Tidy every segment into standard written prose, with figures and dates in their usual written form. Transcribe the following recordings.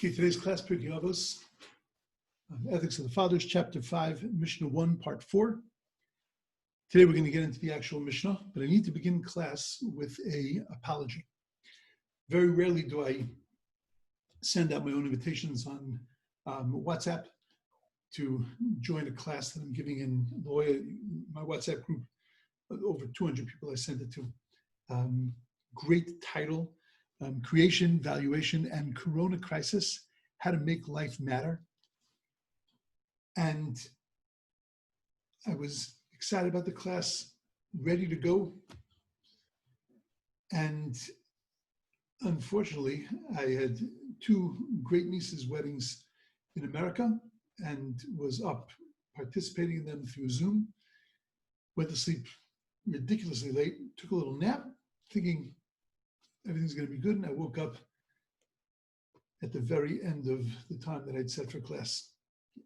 Okay, today's class, Pirkei Avos, Ethics of the Fathers, Chapter 5, Mishna 1, Part 4. Today we're going to get into the actual Mishnah, but I need to begin class with an apology. Very rarely do I send out my own invitations on WhatsApp to join a class that I'm giving in my WhatsApp group. Over 200 people I sent it to. Great title. Creation, Valuation, and Corona Crisis, How to Make Life Matter. And I was excited about the class, ready to go. And unfortunately, I had two great nieces' weddings in America and was up participating in them through Zoom. Went to sleep ridiculously late, took a little nap, thinking everything's going to be good, and I woke up at the very end of the time that I'd set for class.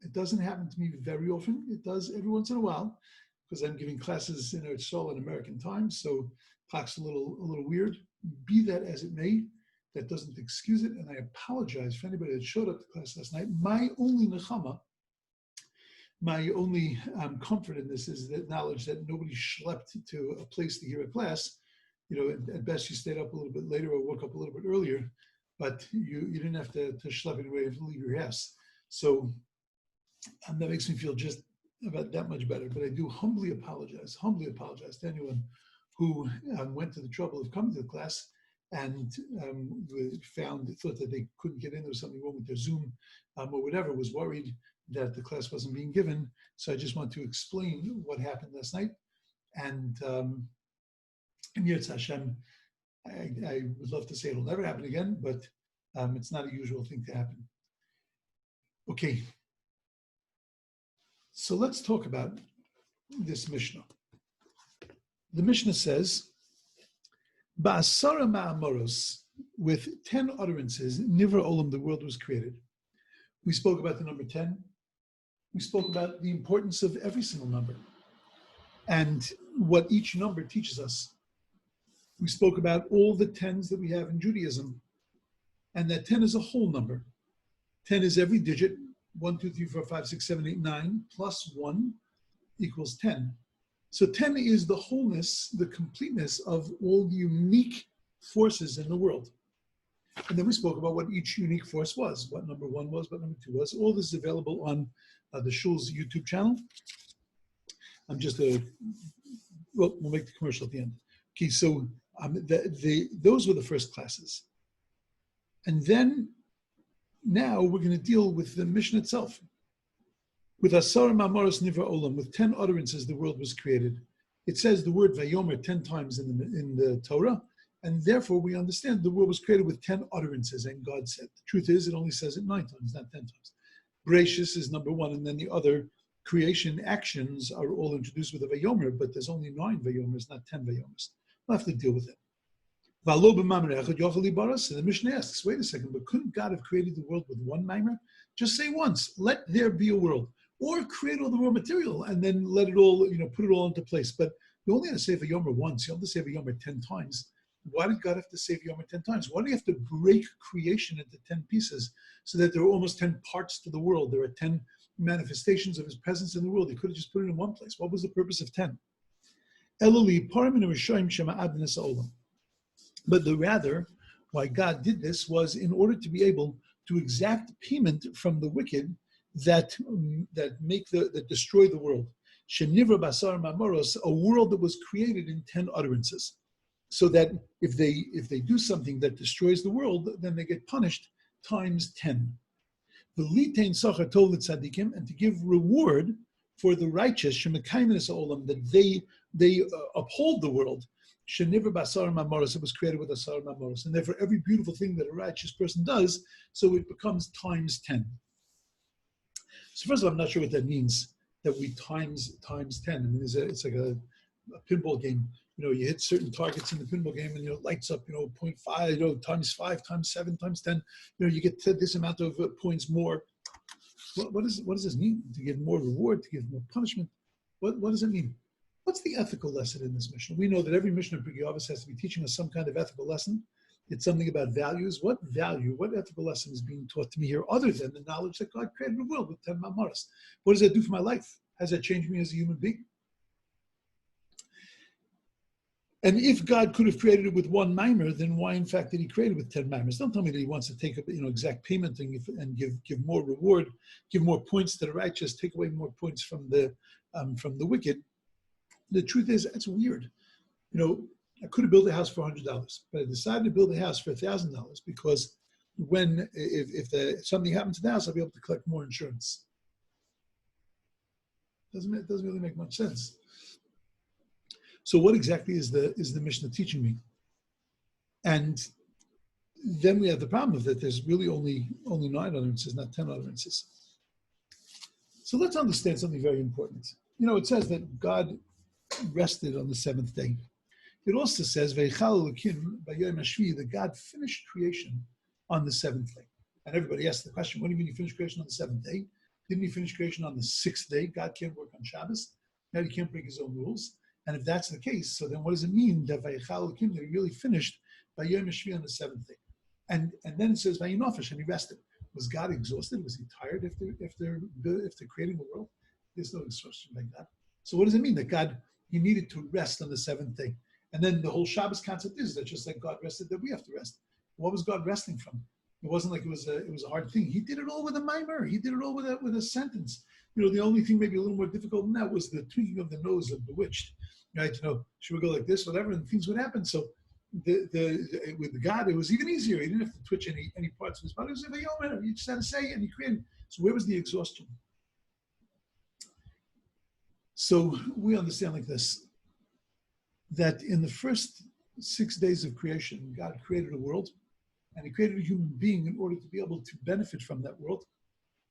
It doesn't happen to me very often. It does every once in a while, because I'm giving classes in Eretz Yisrael in American time, so clock's a little weird. Be that as it may, that doesn't excuse it, and I apologize for anybody that showed up to class last night. My only nechama, my only comfort in this is the knowledge that nobody schlepped to a place to hear a class. You know, at best you stayed up a little bit later or woke up a little bit earlier, but you didn't have to schlep anyway to leave your house. So that makes me feel just about that much better. But I do humbly apologize to anyone who went to the trouble of coming to the class and thought that they couldn't get in, there was something wrong with their Zoom or whatever, was worried that the class wasn't being given. So I just want to explain what happened last night. And Yirtzeh Hashem, I would love to say it'll never happen again, but it's not a usual thing to happen. Okay, so let's talk about this Mishnah. The Mishnah says, Ba'asara ma'amoros, with 10 utterances, Nivra Olam, the world was created. We spoke about the number 10. We spoke about the importance of every single number and what each number teaches us. We spoke about all the 10s that we have in Judaism, and that 10 is a whole number. 10 is every digit, 1, 2, 3, 4, 5, 6, 7, 8, 9, plus 1 equals 10. So 10 is the wholeness, the completeness of all the unique forces in the world. And then we spoke about what each unique force was, what number 1 was, what number 2 was. All this is available on the Shul's YouTube channel. We'll make the commercial at the end. Okay, so those were the first classes. And then now we're going to deal with the Mishnah itself. With Asar Ma'amoros Nivra Olam, with 10 utterances the world was created. It says the word Vayomer 10 times in the Torah, and therefore we understand the world was created with 10 utterances, and God said. The truth is, it only says it 9 times, not 10 times. Gracious is number 1, and then the other creation actions are all introduced with a Vayomer, but there's only 9 Vayomers, not 10 Vayomers. We'll have to deal with it. And the Mishnah asks, wait a second, but couldn't God have created the world with one Maimer? Just say once, let there be a world. Or create all the raw material and then let it all, put it all into place. But you only have to say Vayomer once, you have to say Vayomer 10 times. Why did God have to say Vayomer 10 times? Why do you have to break creation into 10 pieces so that there are almost 10 parts to the world? There are 10 manifestations of his presence in the world. He could have just put it in one place. What was the purpose of 10? But the why God did this was in order to be able to exact payment from the wicked that destroy the world. Shenivra basar ma'amoros, a world that was created in 10 utterances, so that if they do something that destroys the world, then they get punished times 10. V'litein sachar tov l'tzadikim, and to give reward for the righteous, shemekayim olam, that they uphold the world. Shenivra basar ma'amoros, it was created with asar ma'amoros, and therefore every beautiful thing that a righteous person does, so it becomes times 10. So first of all, I'm not sure what that means, that we times 10. I mean, it's like a pinball game. You hit certain targets in the pinball game and, it lights up, 0.5, times 5, times 7, times 10. You get this amount of points more. What does this mean? To give more reward, to give more punishment? What does it mean? What's the ethical lesson in this Mishnah? We know that every Mishnah in Pirkei Avos has to be teaching us some kind of ethical lesson. It's something about values. What value, what ethical lesson is being taught to me here other than the knowledge that God created the world with 10 mamaras? What does that do for my life? Has that changed me as a human being? And if God could have created it with one mimer, then why, in fact, did he create it with 10 mimers? Don't tell me that he wants to take up, exact payment and give more reward, give more points to the righteous, take away more points from the wicked. The truth is, that's weird. I could have built a house for $100, but I decided to build a house for $1,000 because if something happened to the house, I'll be able to collect more insurance. It doesn't really make much sense. So what exactly is the Mishnah teaching me? And then we have the problem of that there's really only 9 utterances, not 10 utterances. So let's understand something very important. It says that God rested on the 7th day. It also says that God finished creation on the 7th day. And everybody asks the question, what do you mean he finished creation on the 7th day? Didn't he finish creation on the 6th day? God can't work on Shabbos. Now he can't break his own rules. And if that's the case, so then what does it mean that he really finished by Yom Hashvi on the 7th day? And then it says Vayinofash, and he rested. Was God exhausted? Was he tired after creating the world? There's no exhaustion like that. So what does it mean that God, he needed to rest on the 7th day? And then the whole Shabbos concept is that just like God rested, that we have to rest. What was God resting from? It wasn't like it was a hard thing. He did it all with a mimer. He did it all with a sentence. The only thing maybe a little more difficult than that was the tweaking of the nose of Bewitched. Right? She would go like this, whatever, and things would happen. So with God, it was even easier. He didn't have to twitch any parts of his body. It was like, yo, man, you just had to say, and he created. So where was the exhaustion? So we understand like this, that in the first 6 days of creation, God created a world, and he created a human being in order to be able to benefit from that world.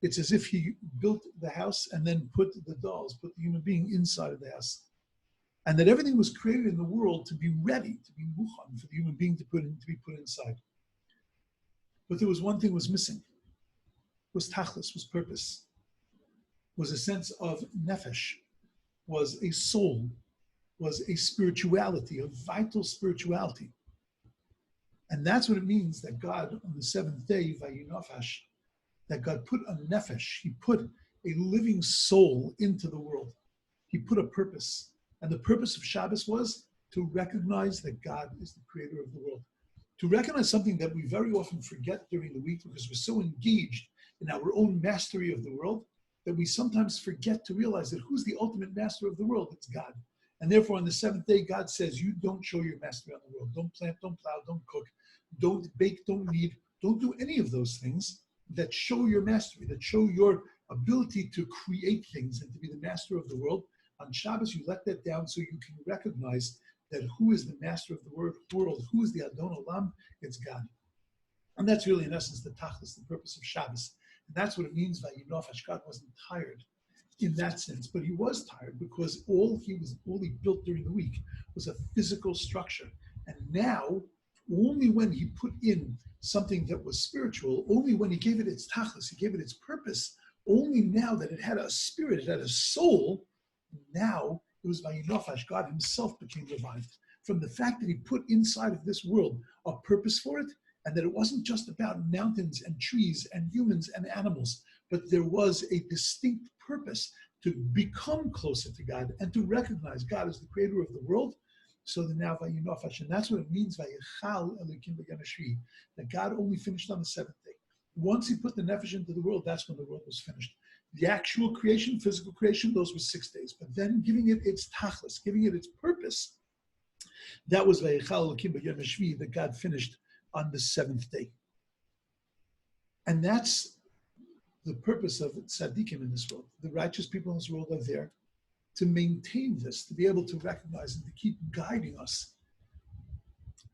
It's as if he built the house and then put the human being inside of the house. And that everything was created in the world to be ready, to be mukhan, for the human being to be put inside. But there was one thing was missing, was tachlis, was purpose, was a sense of nefesh, was a soul, was a spirituality, a vital spirituality. And that's what it means that God, on the 7th day, Vayinofash, that God put a nefesh, he put a living soul into the world. He put a purpose. And the purpose of Shabbos was to recognize that God is the creator of the world. To recognize something that we very often forget during the week because we're so engaged in our own mastery of the world that we sometimes forget to realize that who's the ultimate master of the world? It's God. And therefore, on the 7th day, God says, you don't show your mastery on the world. Don't plant, don't plow, don't cook, don't bake, don't knead. Don't do any of those things that show your mastery, that show your ability to create things and to be the master of the world. On Shabbos, you let that down so you can recognize that who is the master of the world, who is the Adon Olam? It's God. And that's really, in essence, the tachlis, the purpose of Shabbos. And that's what it means by Vayinofash. God wasn't tired in that sense, but he was tired because all he built during the week was a physical structure. And now, only when he put in something that was spiritual, only when he gave it its tachlis, he gave it its purpose, only now that it had a spirit, it had a soul, now it was Vayinofash. God himself became revived from the fact that he put inside of this world a purpose for it, and that it wasn't just about mountains and trees and humans and animals, but there was a distinct purpose to become closer to God and to recognize God as the creator of the world. So the now Vayinofash, and that's what it means, Vayichal Elokim b'Yom Hashvi, that God only finished on the 7th day. Once he put the nefesh into the world, that's when the world was finished. The actual creation, physical creation, those were 6 days. But then giving it its tachlis, giving it its purpose, that was Vayichal Elokim b'Yom Hashvi, that God finished on the 7th day. And that's the purpose of tzaddikim in this world. The righteous people in this world are there to maintain this, to be able to recognize and to keep guiding us,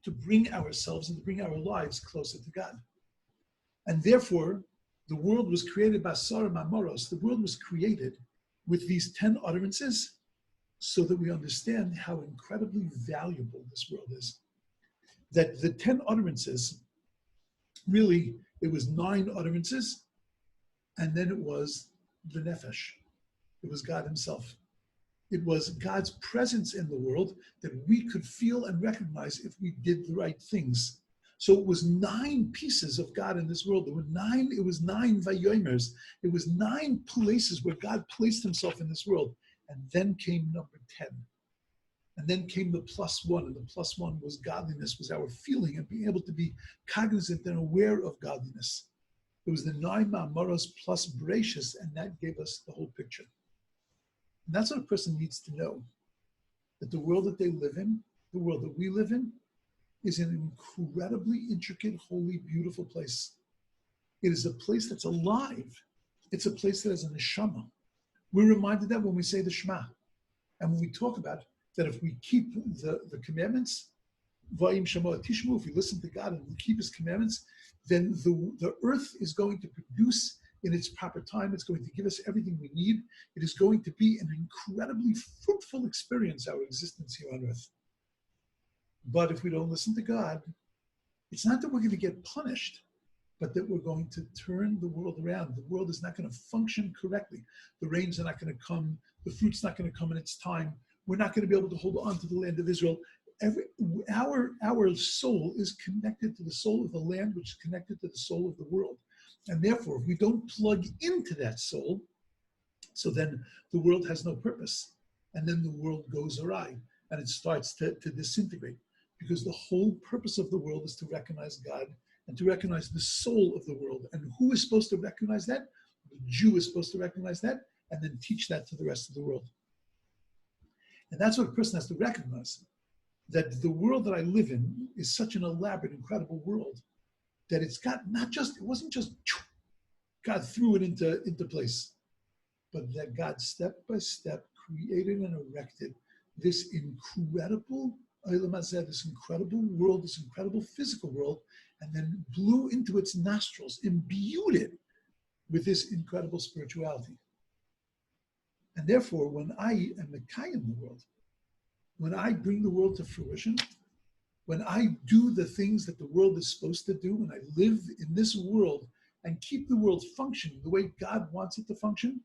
to bring ourselves and to bring our lives closer to God. And therefore, the world was created by Sarah Mamoros. The world was created with these 10 utterances so that we understand how incredibly valuable this world is. That the 10 utterances, really, it was 9 utterances, and then it was the nefesh. It was God himself. It was God's presence in the world that we could feel and recognize if we did the right things. So it was 9 pieces of God in this world. It was 9 vayomers. It was 9 places where God placed himself in this world. And then came number 10. And then came the +1, and the +1 was godliness, was our feeling and being able to be cognizant and aware of godliness. It was the 9 ma'amaros plus Bereshis, and that gave us the whole picture. And that's what a person needs to know, that the world that they live in, the world that we live in, is an incredibly intricate, holy, beautiful place. It is a place that's alive. It's a place that has a neshama. We're reminded that when we say the Shema, and when we talk about that if we keep the commandments, Vayim Shema Tishmu, if we listen to God and we keep his commandments, then the earth is going to produce in its proper time. It's going to give us everything we need. It is going to be an incredibly fruitful experience, our existence here on earth. But if we don't listen to God, it's not that we're going to get punished, but that we're going to turn the world around. The world is not going to function correctly. The rains are not going to come. The fruit's not going to come in its time. We're not going to be able to hold on to the land of Israel. Our soul is connected to the soul of the land, which is connected to the soul of the world. And therefore, if we don't plug into that soul, so then the world has no purpose. And then the world goes awry and it starts to disintegrate. Because the whole purpose of the world is to recognize God and to recognize the soul of the world. And who is supposed to recognize that? The Jew is supposed to recognize that and then teach that to the rest of the world. And that's what a person has to recognize, that the world that I live in is such an elaborate, incredible world that it wasn't just God threw it into place, but that God step by step created and erected this incredible this incredible world, this incredible physical world, and then blew into its nostrils, imbued it with this incredible spirituality. And therefore, when I am Mekayim in the world, when I bring the world to fruition, when I do the things that the world is supposed to do, when I live in this world and keep the world functioning the way God wants it to function,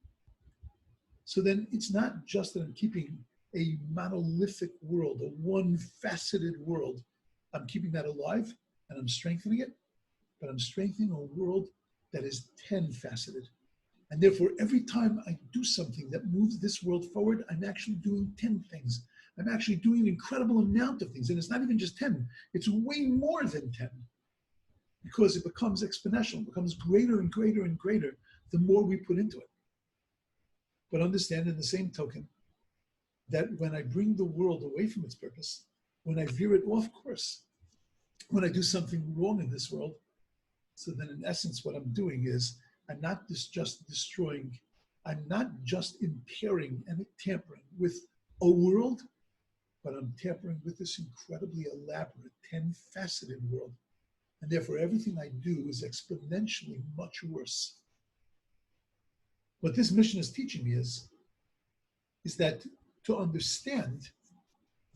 so then it's not just that I'm keeping a monolithic world, a one-faceted world. I'm keeping that alive and I'm strengthening it, but I'm strengthening a world that is 10-faceted. And therefore, every time I do something that moves this world forward, I'm actually doing 10 things. I'm actually doing an incredible amount of things. And it's not even just 10, it's way more than 10. Because it becomes exponential, it becomes greater and greater and greater the more we put into it. But understand in the same token, that when I bring the world away from its purpose, when I veer it off course, when I do something wrong in this world, so then in essence what I'm doing is I'm not just destroying, I'm not just impairing and tampering with a world, but I'm tampering with this incredibly elaborate 10-faceted world. And therefore everything I do is exponentially much worse. What this mission is teaching me is that to understand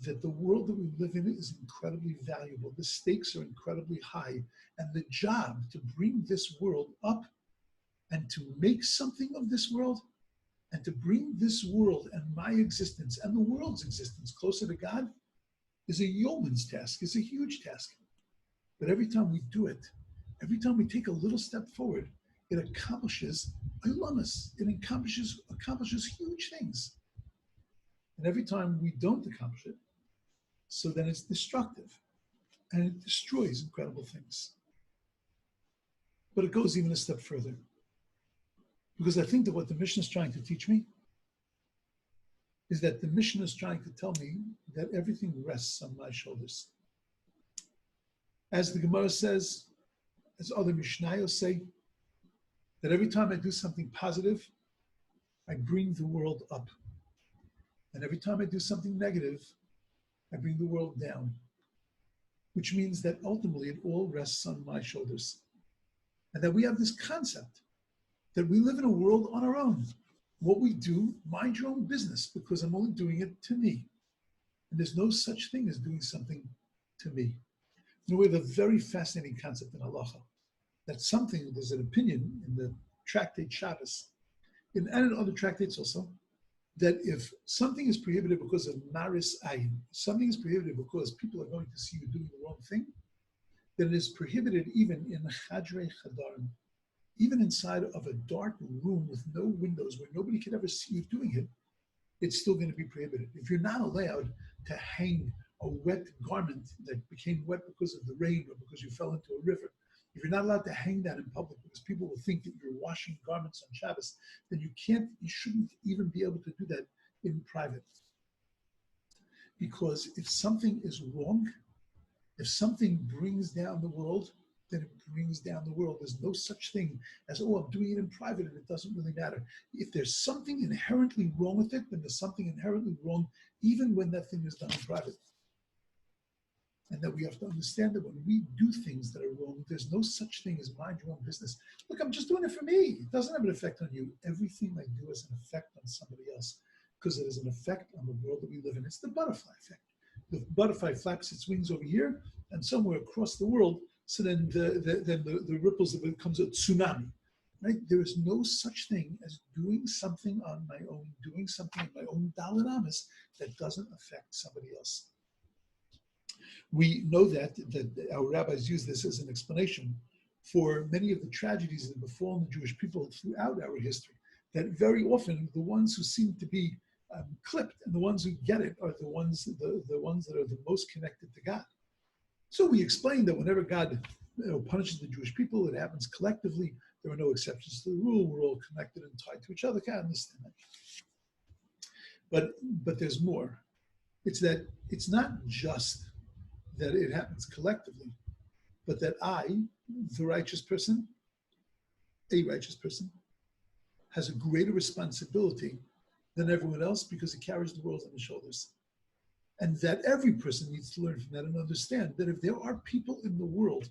that the world that we live in is incredibly valuable. The stakes are incredibly high. And the job to bring this world up and to make something of this world and to bring this world and my existence and the world's existence closer to God is a yeoman's task, is a huge task. But every time we do it, every time we take a little step forward, it accomplishes ilamas. It accomplishes huge things. And every time we don't accomplish it, so then it's destructive and it destroys incredible things. But it goes even a step further. Because I think that what the Mishna is trying to teach me is that the Mishna is trying to tell me that everything rests on my shoulders. As the Gemara says, as other Mishnayos say, that every time I do something positive, I bring the world up. And every time I do something negative, I bring the world down. Which means that ultimately it all rests on my shoulders. And that we have this concept that we live in a world on our own. What we do, mind your own business, because I'm only doing it to me. And there's no such thing as doing something to me. You know, we have a very fascinating concept in halacha. That's something, there's an opinion in the tractate Shabbos, and in other tractates also, that if something is prohibited because of maris ayin, something is prohibited because people are going to see you doing the wrong thing, that it is prohibited even in chadrei chadarim, even inside of a dark room with no windows where nobody could ever see you doing it, it's still going to be prohibited. If you're not allowed to hang a wet garment that became wet because of the rain or because you fell into a river, if you're not allowed to hang that in public because people will think that you're washing garments on Shabbos, then you shouldn't even be able to do that in private. Because if something is wrong, if something brings down the world, then it brings down the world. There's no such thing as, oh, I'm doing it in private and it doesn't really matter. If there's something inherently wrong with it, then there's something inherently wrong even when that thing is done in private. And that we have to understand that when we do things that are wrong, there's no such thing as mind your own business. Look, I'm just doing it for me. It doesn't have an effect on you. Everything I do has an effect on somebody else because it has an effect on the world that we live in. It's the butterfly effect. The butterfly flaps its wings over here and somewhere across the world, so then the ripples of it becomes a tsunami, right? There is no such thing as doing something on my own, doing something in my own dalanamas that doesn't affect somebody else. We know that our rabbis use this as an explanation for many of the tragedies that have befallen the Jewish people throughout our history, that very often the ones who seem to be clipped and the ones who get it are the ones that are the most connected to God. So we explained that whenever God punishes the Jewish people, it happens collectively. There are no exceptions to the rule. We're all connected and tied to each other. I understand that. But there's more. It's that it's not just that it happens collectively, but that I, the righteous person, a righteous person, has a greater responsibility than everyone else because he carries the world on his shoulders. And that every person needs to learn from that and understand that if there are people in the world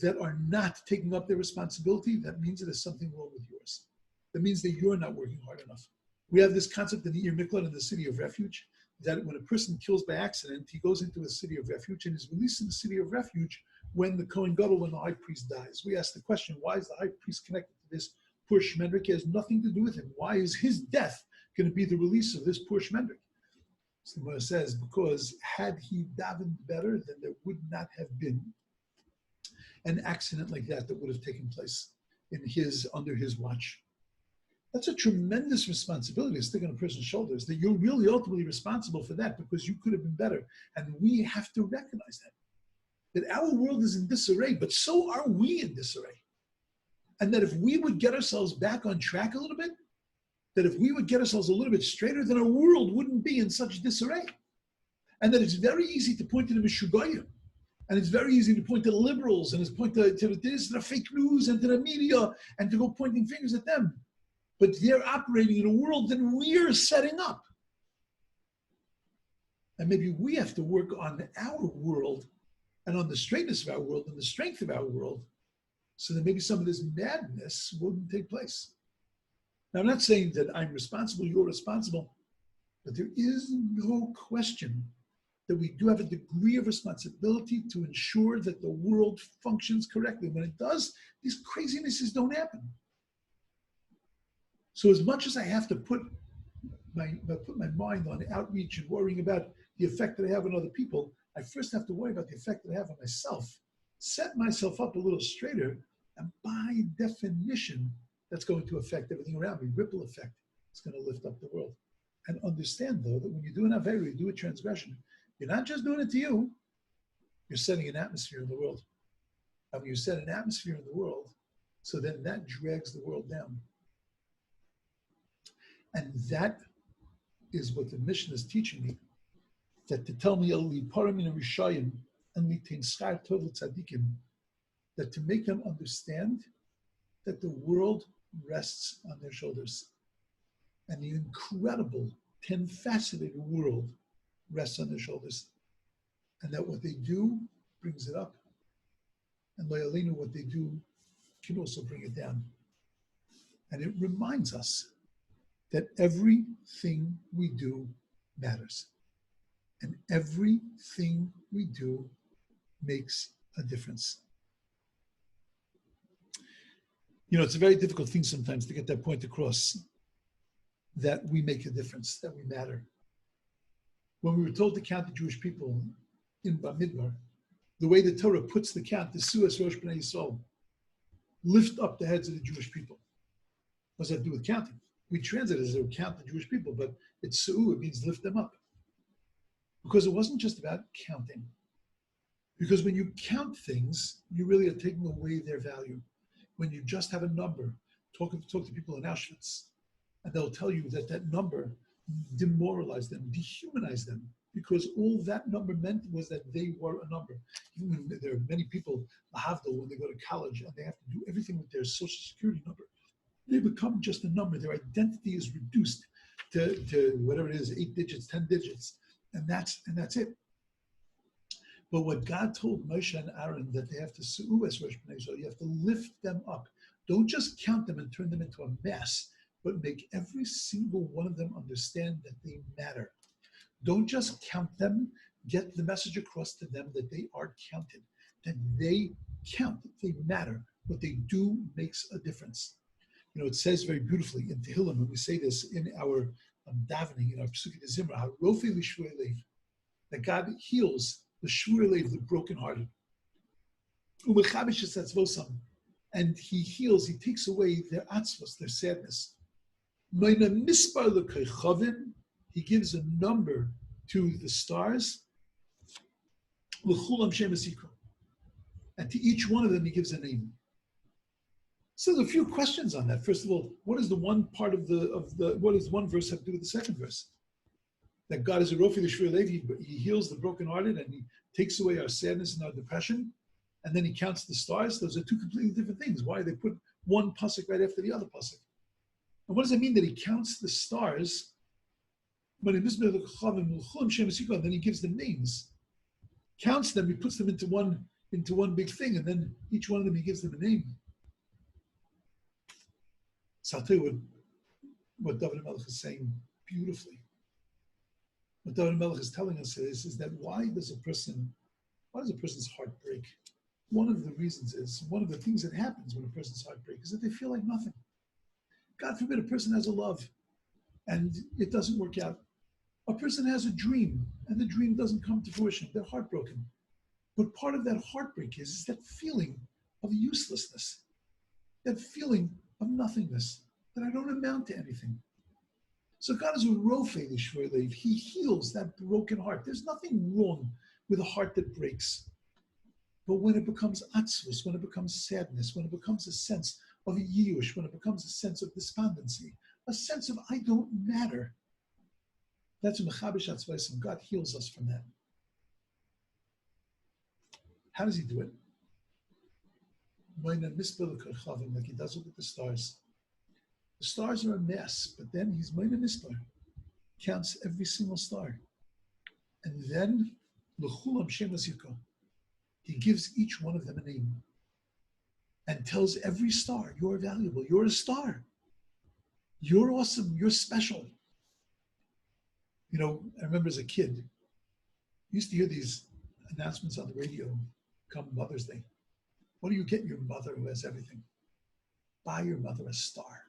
that are not taking up their responsibility, that means that there's something wrong with yours. That means that you're not working hard enough. We have this concept in the Ir Miklat, in the city of refuge, that when a person kills by accident, he goes into a city of refuge and is released in the city of refuge when the Kohen Gadol, when the high priest dies. We ask the question, why is the high priest connected to this poor shmendrik? It has nothing to do with him. Why is his death going to be the release of this poor shmendrik? So the Gemara says, because had he davened better, then there would not have been an accident like that would have taken place under his watch. That's a tremendous responsibility to stick on a person's shoulders, that you're really ultimately responsible for that because you could have been better. And we have to recognize that our world is in disarray, but so are we in disarray. And that if we would get ourselves back on track a little bit, that if we would get ourselves a little bit straighter, then our world wouldn't be in such disarray. And that it's very easy to point to the Mishugayim, and it's very easy to point to the liberals, and it's point to this, to the fake news, and to the media, and to go pointing fingers at them. But they're operating in a world that we're setting up. And maybe we have to work on our world and on the straightness of our world and the strength of our world so that maybe some of this madness wouldn't take place. Now, I'm not saying that I'm responsible, you're responsible, but there is no question that we do have a degree of responsibility to ensure that the world functions correctly. When it does, these crazinesses don't happen. So as much as I have to put my mind on outreach and worrying about the effect that I have on other people, I first have to worry about the effect that I have on myself, set myself up a little straighter, and by definition, that's going to affect everything around me. Ripple effect. It's going to lift up the world. And understand, though, that when you do an avera, you do a transgression, you're not just doing it to you, you're setting an atmosphere in the world. And when you set an atmosphere in the world, so then that drags the world down. And that is what the Mishna is teaching me, that to tell me li parim in rishayim and li tein schar tov l'tzadikim, that to make them understand that the world rests on their shoulders. And the incredible 10-faceted world rests on their shoulders. And that what they do brings it up. And loyalinu, what they do can also bring it down. And it reminds us that everything we do matters. And everything we do makes a difference. You know, it's a very difficult thing sometimes to get that point across, that we make a difference, that we matter. When we were told to count the Jewish people in Bamidbar, the way the Torah puts the count, the Suas Rosh B'nai Yisrael, lift up the heads of the Jewish people. What does that do with counting? We translate it as to count the Jewish people, but it's Su'u, it means lift them up. Because it wasn't just about counting. Because when you count things, you really are taking away their value. When you just have a number, talk to people in Auschwitz, and they'll tell you that that number demoralized them, dehumanized them, because all that number meant was that they were a number. Even when there are many people, lahavdil, when they go to college and they have to do everything with their social security number, they become just a number. Their identity is reduced to whatever it is, 8 digits, 10 digits, and that's it. But what God told Moshe and Aaron that they have to su'u as Rosh B'nai Yisrael, you have to lift them up. Don't just count them and turn them into a mass, but make every single one of them understand that they matter. Don't just count them, get the message across to them that they are counted, that they count, they matter. What they do makes a difference. You know, it says very beautifully in Tehillim, when we say this in our davening, in our Pesukei Zimra, Harofi L'Shvurei Lev, that God heals the Shvurei Lev, the brokenhearted. U'mechabesh es atzvosam, and He heals, He takes away their atzvos, their sadness. Meina mispar l'kochavim, He gives a number to the stars. L'chulam shem esikro, and to each one of them He gives a name. So there's a few questions on that. First of all, what is the one part of the what does one verse have to do with the second verse? That God is a Rofi L'Shvurei Lev, He heals the brokenhearted and He takes away our sadness and our depression, and then He counts the stars. Those are two completely different things. Why they put one pasuk right after the other pasuk? And what does it mean that He counts the stars? And then He gives them names, counts them, He puts them into one big thing, and then each one of them He gives them a name. So I'll tell you what David Melech is saying beautifully. What David Melech is telling us is that why does a person's heart break? One of the reasons is, one of the things that happens when a person's heart breaks is that they feel like nothing. God forbid a person has a love and it doesn't work out. A person has a dream and the dream doesn't come to fruition. They're heartbroken. But part of that heartbreak is that feeling of uselessness, that feeling of nothingness, that I don't amount to anything. So God is a Rofei L'Shvurei Lev. He heals that broken heart. There's nothing wrong with a heart that breaks. But when it becomes atzvus, when it becomes sadness, when it becomes a sense of yiush, when it becomes a sense of despondency, a sense of I don't matter, that's mechabesh atzvaisim. God heals us from that. How does He do it? Like He does it with the stars. The stars are a mess, but then He's Meina Mispar, counts every single star. And then L'chulam shem esikro, He gives each one of them a name and tells every star, you're valuable, you're a star. You're awesome, you're special. You know, I remember as a kid, I used to hear these announcements on the radio come Mother's Day. What do you get your mother who has everything? Buy your mother a star.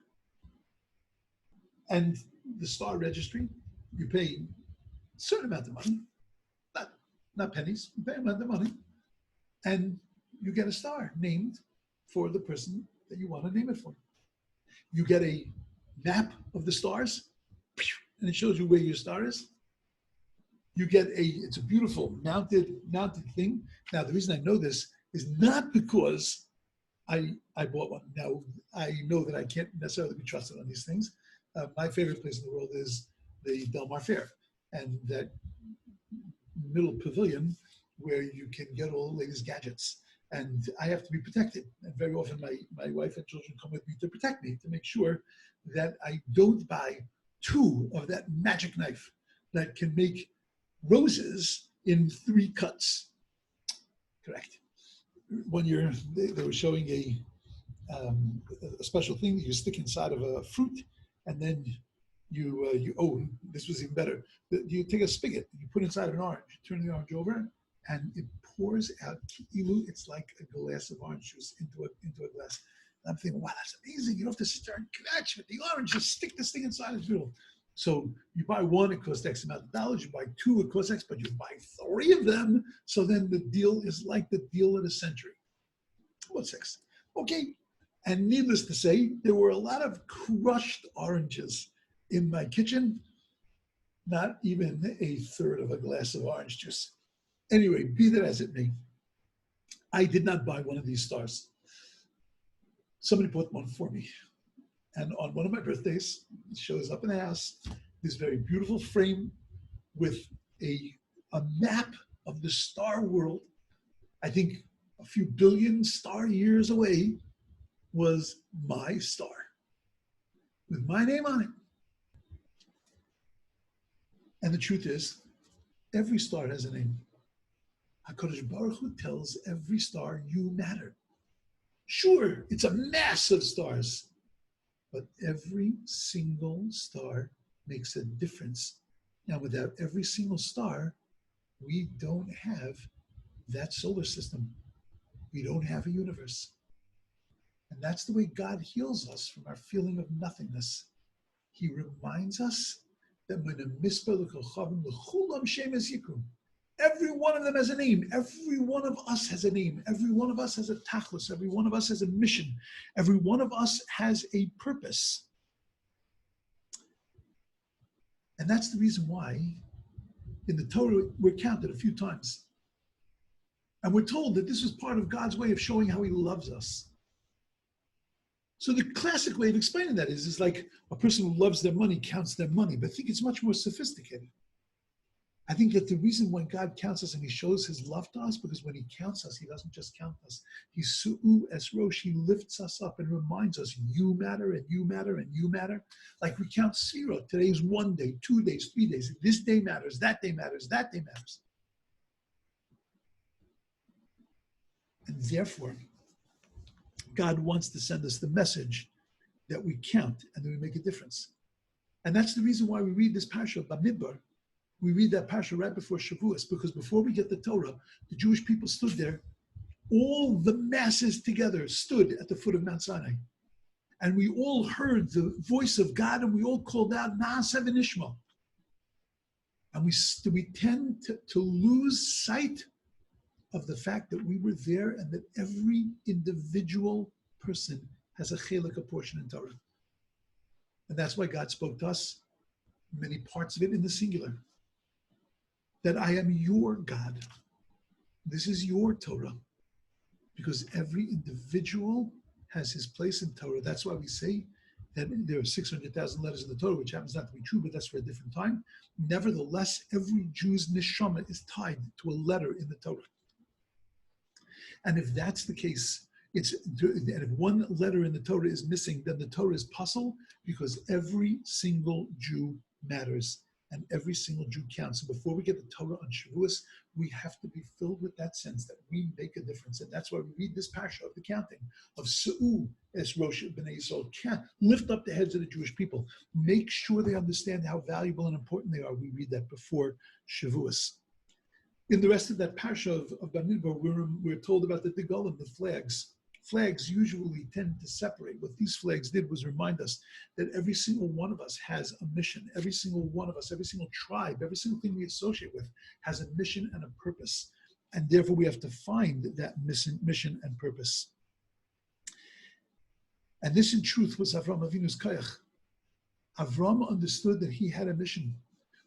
And the star registry, you pay a certain amount of money, not pennies, you pay an amount of money, and you get a star named for the person that you want to name it for. You get a map of the stars, and it shows you where your star is. You get it's a beautiful mounted thing. Now, the reason I know this is not because I bought one. Now, I know that I can't necessarily be trusted on these things. My favorite place in the world is the Del Mar Fair, and that middle pavilion where you can get all the latest gadgets. And I have to be protected. And very often my wife and children come with me to protect me, to make sure that I don't buy 2 of that magic knife that can make roses in 3 cuts. Correct. One year they were showing a special thing that you stick inside of a fruit, and then this was even better. You take a spigot, you put inside of an orange, you turn the orange over, and it pours out ki'ilu. It's like a glass of orange juice into a glass. And I'm thinking, wow, that's amazing. You don't have to sit there and catch with the orange. Just stick this thing inside. It's beautiful. So you buy one, it costs X amount of dollars. You buy two, it costs X, but you buy three of them. So then the deal is like the deal of the century. What's X? Okay. And needless to say, there were a lot of crushed oranges in my kitchen. Not even a third of a glass of orange juice. Anyway, be that as it may, I did not buy one of these stars. Somebody bought one for me. And on one of my birthdays, it shows up in the house, this very beautiful frame with a map of the star world. I think a few billion star years away was my star with my name on it. And the truth is, every star has a name. HaKadosh Baruch Hu tells every star, you matter. Sure, it's a mass of stars, but every single star makes a difference. Now, without every single star, we don't have that solar system. We don't have a universe. And that's the way God heals us from our feeling of nothingness. He reminds us that when a every one of them has a name. Every one of us has a name. Every one of us has a tachlis. Every one of us has a mission. Every one of us has a purpose. And that's the reason why in the Torah we're counted a few times. And we're told that this is part of God's way of showing how he loves us. So the classic way of explaining that is like a person who loves their money counts their money, but I think it's much more sophisticated. I think that the reason why God counts us and he shows his love to us, because when he counts us, he doesn't just count us. He's su'u es rosh, he lifts us up and reminds us, you matter and you matter and you matter. Like we count Sirot, today's 1 day, 2 days, 3 days. This day matters, that day matters, that day matters. And therefore, God wants to send us the message that we count and that we make a difference. And that's the reason why we read this parsha of Bamidbar. We read that parsha right before Shavuos, because before we get the Torah, the Jewish people stood there. All the masses together stood at the foot of Mount Sinai. And we all heard the voice of God and we all called out, Na'aseh v'nishma. And we tend to lose sight of the fact that we were there and that every individual person has a chelik, a portion in Torah. And that's why God spoke to us, many parts of it in the singular. That I am your God. This is your Torah. Because every individual has his place in Torah. That's why we say that there are 600,000 letters in the Torah, which happens not to be true, but that's for a different time. Nevertheless, every Jew's neshama is tied to a letter in the Torah. And if that's the case, and if one letter in the Torah is missing, then the Torah is puzzle, because every single Jew matters. And every single Jew counts. So before we get the Torah on Shavuos, we have to be filled with that sense that we make a difference. And that's why we read this parsha of the counting of Su'u es Rosh B'nai Yisrael. Lift up the heads of the Jewish people. Make sure they understand how valuable and important they are. We read that before Shavuos. In the rest of that parsha of Bamidbar, we're told about the Degalim, the flags. Flags usually tend to separate. What these flags did was remind us that every single one of us has a mission. Every single one of us, every single tribe, every single thing we associate with has a mission and a purpose. And therefore we have to find that mission and purpose. And this in truth was Avram Avinu's koyach. Avram understood that he had a mission.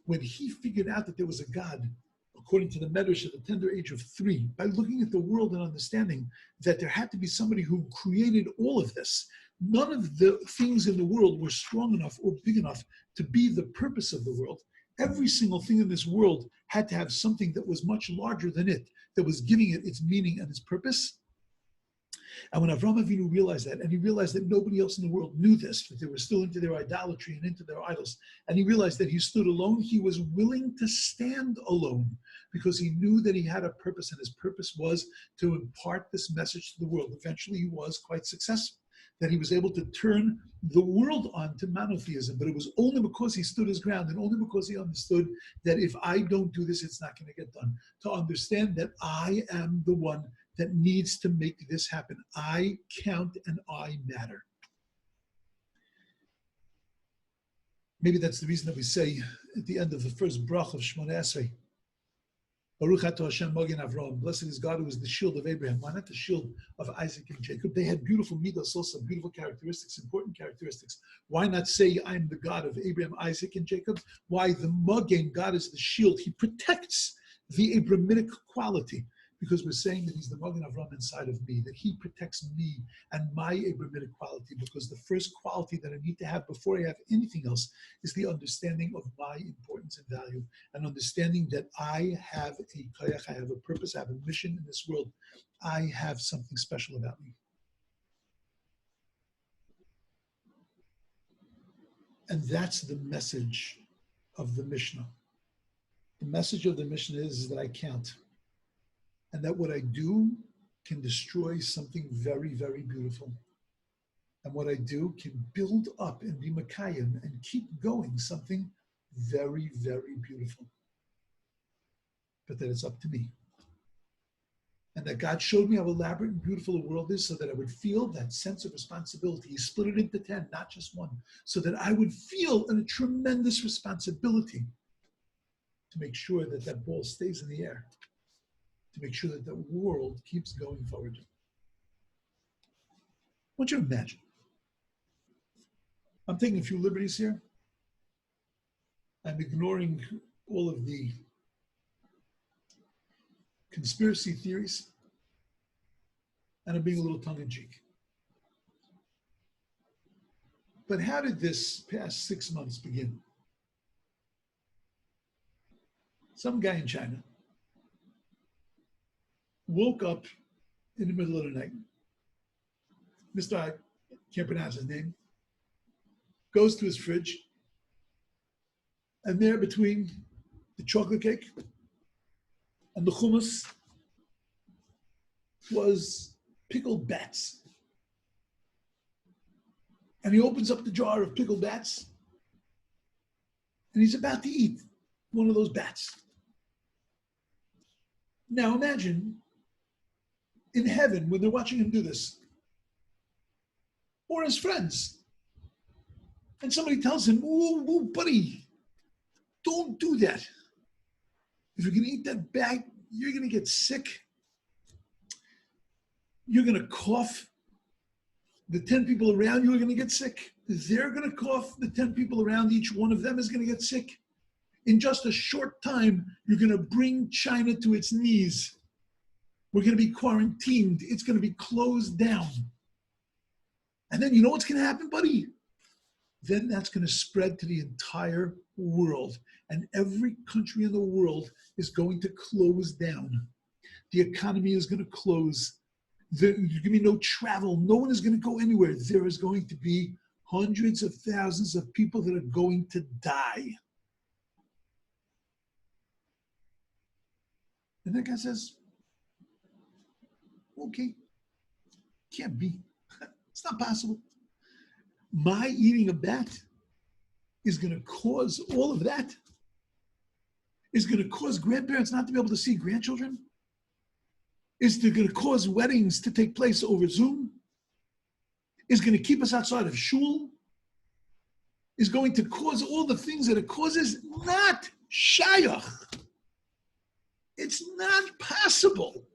When he figured out that there was a God, according to the Medrash at the tender age of 3, by looking at the world and understanding that there had to be somebody who created all of this. None of the things in the world were strong enough or big enough to be the purpose of the world. Every single thing in this world had to have something that was much larger than it, that was giving it its meaning and its purpose. And when Avraham Avinu realized that, and he realized that nobody else in the world knew this, that they were still into their idolatry and into their idols, and he realized that he stood alone, he was willing to stand alone because he knew that he had a purpose, and his purpose was to impart this message to the world. Eventually, he was quite successful, that he was able to turn the world on to monotheism, but it was only because he stood his ground and only because he understood that if I don't do this, it's not going to get done. To understand that I am the one that needs to make this happen. I count and I matter. Maybe that's the reason that we say at the end of the first brach of Shemona Esrei, Baruch Atah Hashem Mogen Avram. Blessed is God who is the shield of Abraham. Why not the shield of Isaac and Jacob? They had beautiful midos, also beautiful characteristics, important characteristics. Why not say I'm the God of Abraham, Isaac, and Jacob? Why the Mogen, God is the shield. He protects the Abrahamic quality, because we're saying that he's the Mogen Avram inside of me, that he protects me and my Abrahamic quality, because the first quality that I need to have before I have anything else is the understanding of my importance and value, and understanding that I have a koyach, I have a purpose, I have a mission in this world. I have something special about me. And that's the message of the Mishna. The message of the Mishna is that I count, and that what I do can destroy something very, very beautiful. And what I do can build up and be Makayim and keep going something very, very beautiful. But that it's up to me. And that God showed me how elaborate and beautiful the world is, so that I would feel that sense of responsibility. He split it into 10, not just one, so that I would feel a tremendous responsibility to make sure that that ball stays in the air, to make sure that the world keeps going forward. I want you to imagine. I'm taking a few liberties here. I'm ignoring all of the conspiracy theories, and I'm being a little tongue-in-cheek. But how did this past 6 months begin? Some guy in China woke up in the middle of the night. Mr. I can't pronounce his name. Goes to his fridge, and there between the chocolate cake and the hummus was pickled bats. And he opens up the jar of pickled bats, and he's about to eat one of those bats. Now imagine in heaven when they're watching him do this, or his friends, and somebody tells him, "Oh, buddy, don't do that. If you're going to eat that bat, you're going to get sick. You're going to cough. The 10 people around you are going to get sick. They're going to cough. The 10 people around each one of them is going to get sick. In just a short time, you're going to bring China to its knees. We're going to be quarantined. It's going to be closed down. And then you know what's going to happen, buddy? Then that's going to spread to the entire world. And every country in the world is going to close down. The economy is going to close. There's going to be no travel. No one is going to go anywhere. There is going to be hundreds of thousands of people that are going to die. And that guy says, okay, can't be. It's not possible. My eating a bat is going to cause all of that? Is going to cause grandparents not to be able to see grandchildren? Is it going to cause weddings to take place over Zoom? Is going to keep us outside of shul? Is going to cause all the things that it causes? Not shayach. It's not possible.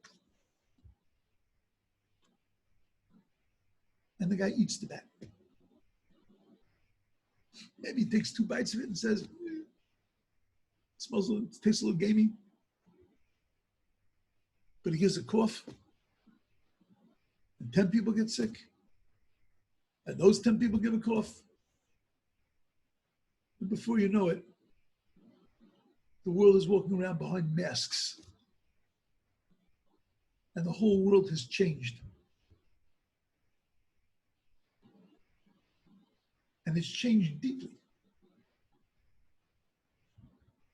And the guy eats the bat. Maybe he takes 2 bites of it and says, it tastes a little gamey. But he gives a cough. And 10 people get sick. And those 10 people give a cough. And before you know it, the world is walking around behind masks. And the whole world has changed. And it's changed deeply.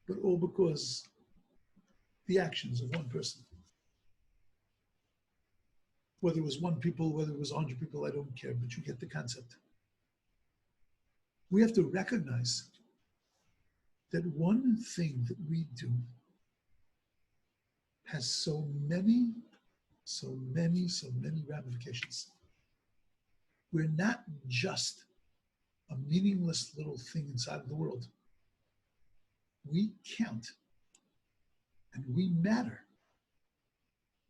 But all because the actions of one person. Whether it was 1 people, whether it was 100 people, I don't care, but you get the concept. We have to recognize that one thing that we do has so many ramifications. We're not just a meaningless little thing inside of the world. We count and we matter.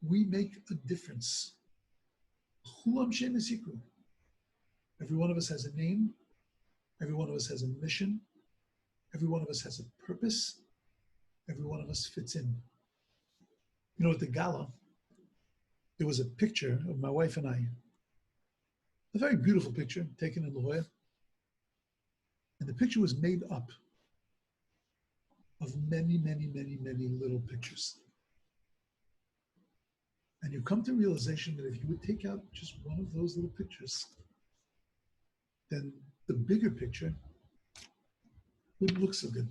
We make a difference. Every one of us has a name. Every one of us has a mission. Every one of us has a purpose. Every one of us fits in. You know, at the gala, there was a picture of my wife and I. A very beautiful picture taken in La Jolla. And the picture was made up of many, many, many, many little pictures. And you come to realization that if you would take out just one of those little pictures, then the bigger picture wouldn't look so good.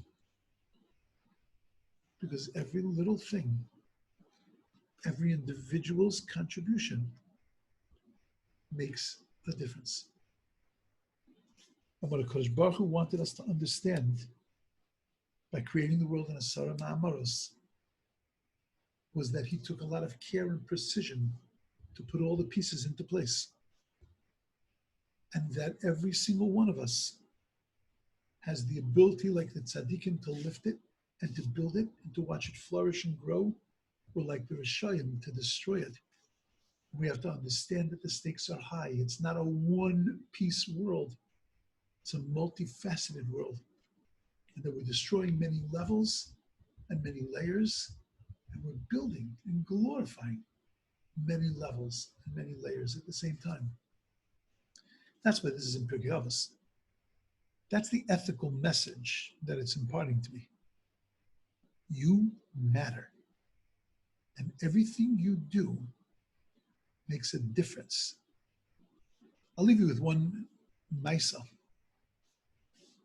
Because every little thing, every individual's contribution makes a difference. And what HaKadosh Baruch Hu wanted us to understand by creating the world in Asara Ma'amaros was that he took a lot of care and precision to put all the pieces into place. And that every single one of us has the ability, like the tzaddikim, to lift it and to build it and to watch it flourish and grow, or like the Rishayim, to destroy it. We have to understand that the stakes are high. It's not a one-piece world. It's a multifaceted world. And that we're destroying many levels and many layers, and we're building and glorifying many levels and many layers at the same time. That's why this is in Pirkei Avos. That's the ethical message that it's imparting to me. You matter. And everything you do makes a difference. I'll leave you with one Maisa.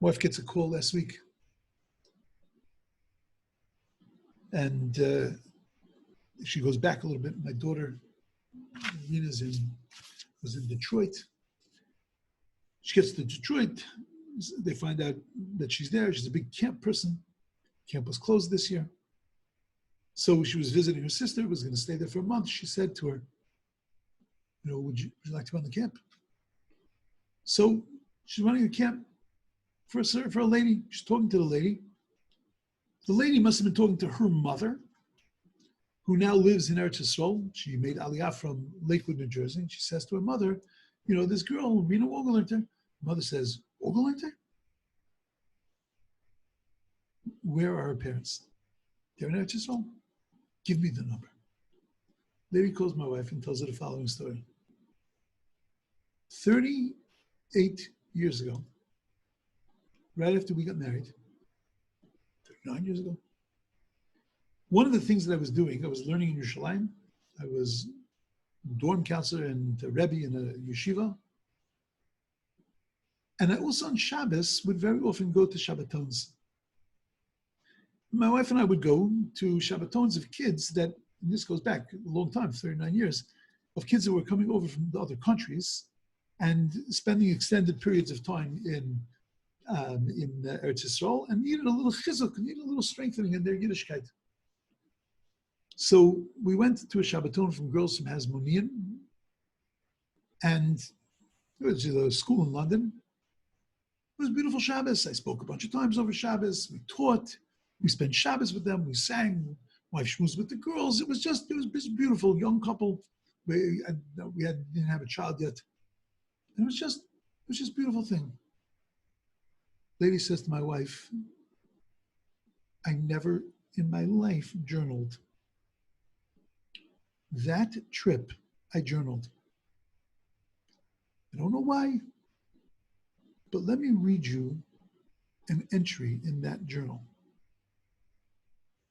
Wife gets a call last week. And she goes back a little bit. My daughter, Rena, was in Detroit. She gets to Detroit. They find out that she's there. She's a big camp person. Camp was closed this year. So she was visiting her sister, was going to stay there for a month. She said to her, would you like to run the camp? So she's running a camp for a lady. She's talking to the lady. The lady must have been talking to her mother, who now lives in Eretz Yisrael. She made Aliyah from Lakewood, New Jersey. And she says to her mother, this girl, Rabbi Wohlgelernter. Mother says, Wohlgelernter? Where are her parents? They're in Eretz Yisrael. Give me the number. Lady calls my wife and tells her the following story. 38 years ago, right after we got married, 39 years ago, one of the things that I was doing, I was learning in Yerushalayim. I was dorm counselor and a Rebbe in a yeshiva. And I also on Shabbos would very often go to Shabbatons. My wife and I would go to Shabbatons of kids that, and this goes back a long time, 39 years, of kids that were coming over from the other countries and spending extended periods of time in Eretz Yisrael and needed a little chizuk, needed a little strengthening in their Yiddishkeit. So we went to a Shabbaton from girls from Hasmonean, and it was a school in London. It was a beautiful Shabbos. I spoke a bunch of times over Shabbos. We taught. We spent Shabbos with them. We sang. Wife schmoozed with the girls. It was beautiful. Young couple. We didn't have a child yet. And it was just a beautiful thing. Lady says to my wife, I never in my life journaled. That trip, I journaled. I don't know why, but let me read you an entry in that journal.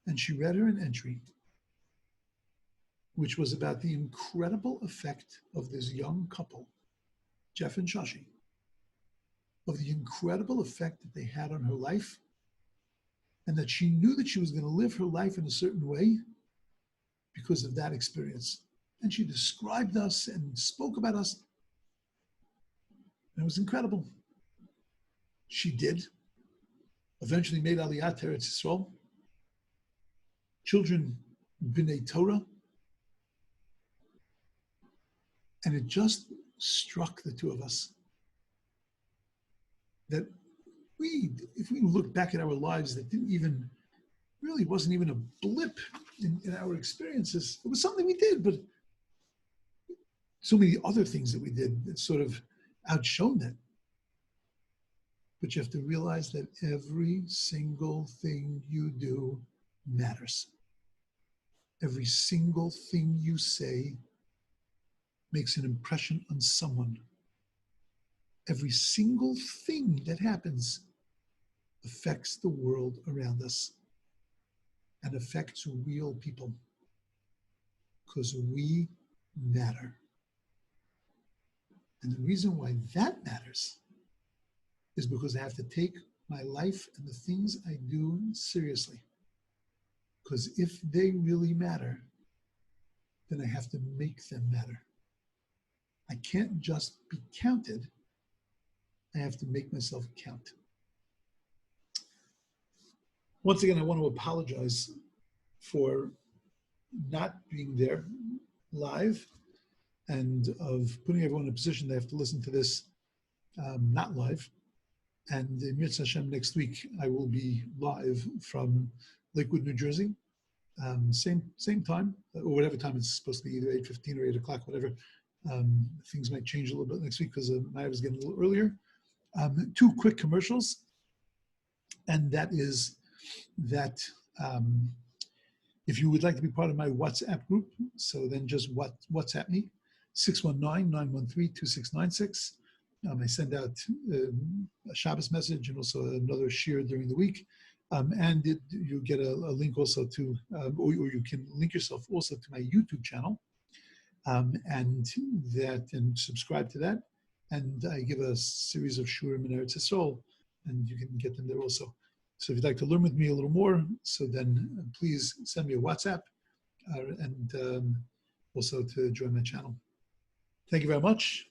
And she read her an entry, which was about the incredible effect of this young couple, Jeff and Shashi, of the incredible effect that they had on her life, and that she knew that she was going to live her life in a certain way because of that experience. And she described us and spoke about us. And it was incredible. She did. Eventually made Aliyah to Eretz Yisrael. Children, B'nai Torah. And it just struck the two of us that if we look back at our lives, that really wasn't even a blip in our experiences. It was something we did, but so many other things that we did that sort of outshone that. But you have to realize that every single thing you do matters. Every single thing you say makes an impression on someone. Every single thing that happens affects the world around us and affects real people, because we matter. And the reason why that matters is because I have to take my life and the things I do seriously. Because if they really matter, then I have to make them matter. I can't just be counted. I have to make myself count. Once again, I want to apologize for not being there live and of putting everyone in a position they have to listen to this not live. And in Mitzvah Hashem next week, I will be live from Lakewood, New Jersey. Same time, or whatever time it's supposed to be, either 8:15 or 8 o'clock, whatever. Things might change a little bit next week because I was getting a little earlier. 2 quick commercials, and that is that if you would like to be part of my WhatsApp group, so then just WhatsApp me, 619-913-2696. I send out a Shabbos message and also another shiur during the week. And you get a link also to, or you can link yourself also to my YouTube channel, and subscribe to that. And I give a series of shiurim in Eretz Yisrael, and you can get them there also. So if you'd like to learn with me a little more, so then please send me a WhatsApp, and also to join my channel. Thank you very much.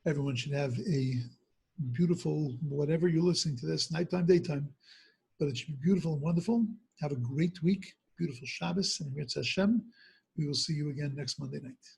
Everyone should have a beautiful, whatever you're listening to this, nighttime, daytime, but it should be beautiful and wonderful. Have a great week, beautiful Shabbos, and Mitzvah Hashem. We will see you again next Monday night.